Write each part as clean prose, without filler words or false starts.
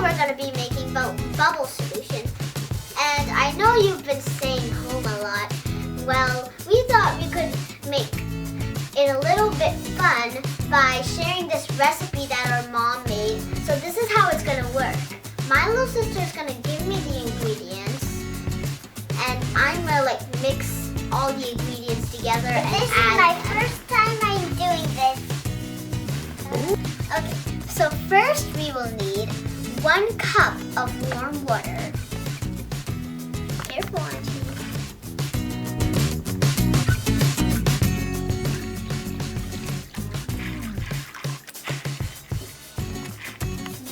we're going to be making bubble solution. And I know you've been staying home a lot. Well, we thought we could make it a little bit fun by sharing this recipe that our mom made. So this is how it's going to work. My little sister is going to give me the ingredients, and I'm going to like mix all the ingredients together and This is my first time I'm doing this. Okay, so first we will need 1 cup of warm water. Careful, Auntie.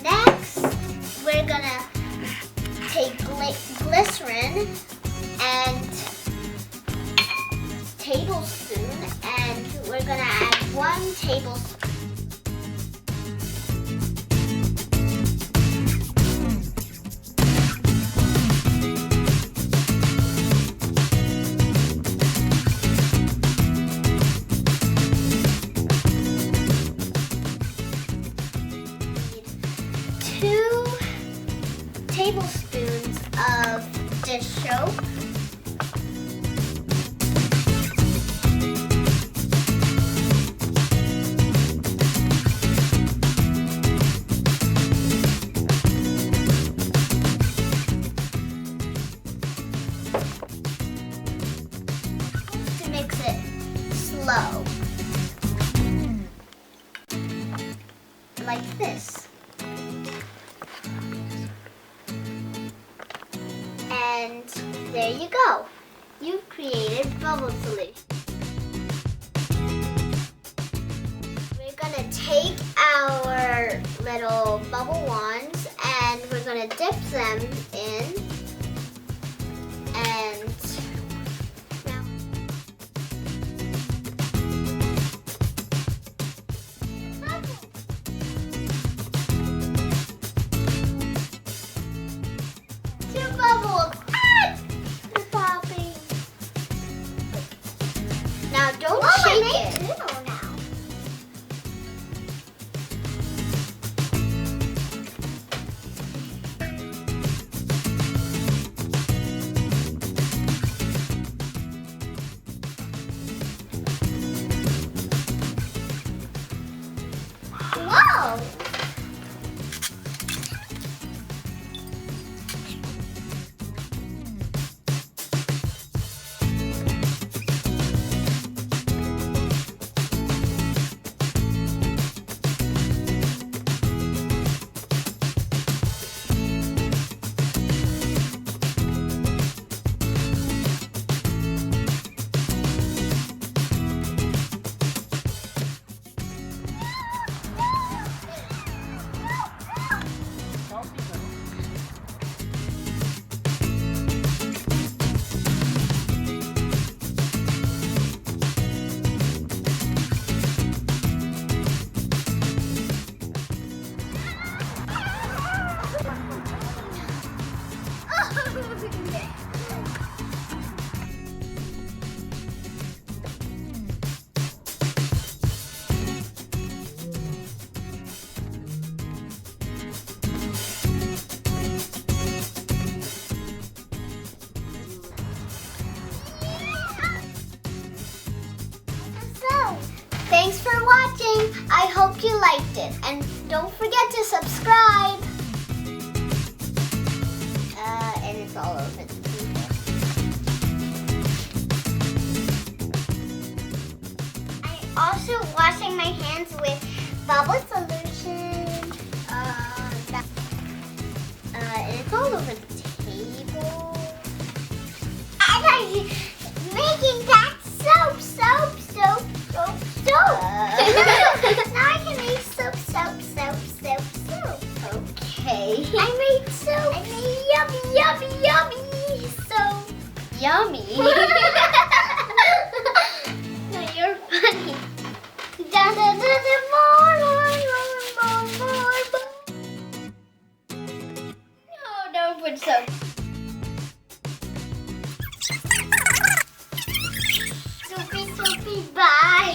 Next, we're gonna take glycerin and tablespoon, and we're gonna add 1 tablespoon. Tablespoons of dish soap. To mix it slow. Like this. And there you go. You've created bubble solution. We're gonna take our little bubble wands and we're gonna dip them in. And now two bubbles. Now don't shake it. Whoa! Thanks for watching. I hope you liked it. And don't forget to subscribe. And it's all over the table. I'm also washing my hands with bubble solution. And it's all over the table. And I'm making that soap. Now I can make soap. Okay. I made soap. I made yummy soap. Yummy. No, you're funny. No, don't put soap. Soapy, bye.